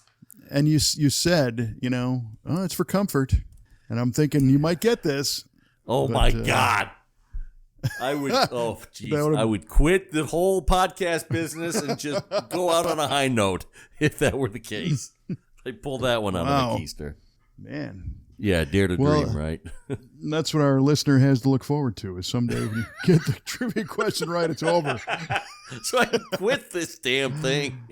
And you said, it's for comfort. And I'm thinking you might get this. Oh, my God. I would, I would quit the whole podcast business and just go out on a high note if that were the case. I pulled that one out of the keister. Man. Yeah, dare to dream, right? That's what our listener has to look forward to, is someday when you get the trivia question right, it's over. So I can quit this damn thing.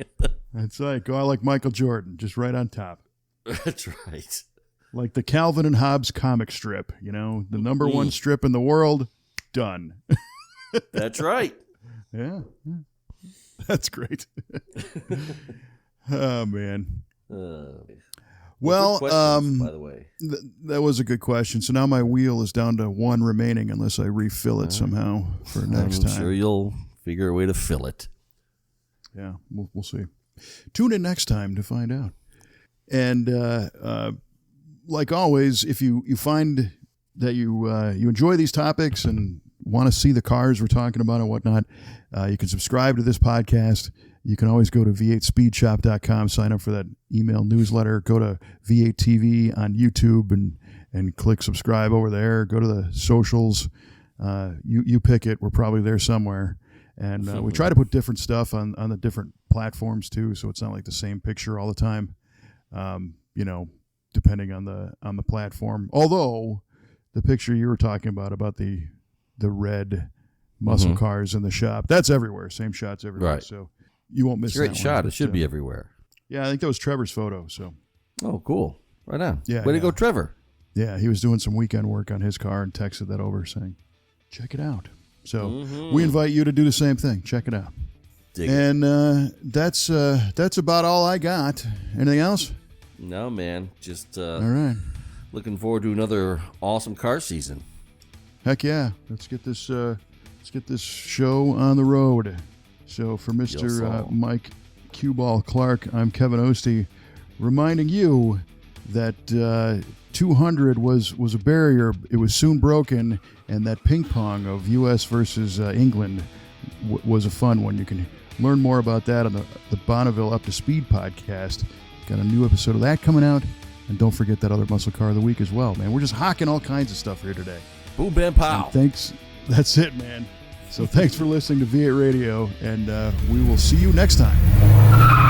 That's right. Go out like Michael Jordan, just right on top. That's right. Like the Calvin and Hobbes comic strip, the number one strip in the world, done. That's right. Yeah. That's great. Oh, man. Well, by the way, that was a good question. So now my wheel is down to one remaining unless I refill it somehow for next time. I'm sure you'll figure a way to fill it. Yeah, we'll see. Tune in next time to find out. And like always, if you find that you enjoy these topics and want to see the cars we're talking about and whatnot, you can subscribe to this podcast. You can always go to v8speedshop.com, sign up for that email newsletter, go to V8 TV on YouTube and click subscribe over there. Go to the socials. You pick it. We're probably there somewhere. And we try to put different stuff on the different platforms too, so it's not like the same picture all the time, depending on the platform. Although the picture you were talking about the red muscle cars in the shop, that's everywhere. Same shots everywhere. Right. So you won't miss that. Great shot. It should be everywhere. Yeah, I think that was Trevor's photo. So. Oh, cool. Right on. Yeah. Way to go, Trevor. Yeah, he was doing some weekend work on his car and texted that over saying, check it out. So we invite you to do the same thing. Check it out. And that's about all I got. Anything else? No, man. Just all right. Looking forward to another awesome car season. Heck yeah! Let's get this show on the road. So for Mr. Mike Q-Ball Clarke, I'm Kevin Oeste, reminding you that 200 was a barrier. It was soon broken, and that ping pong of U.S. versus England was a fun one. You can learn more about that on the Bonneville Up to Speed podcast. Got a new episode of that coming out. And don't forget that other muscle car of the week as well, man. We're just hawking all kinds of stuff here today. Boom, bam, pow. And thanks. That's it, man. So thanks for listening to V8 Radio, and we will see you next time.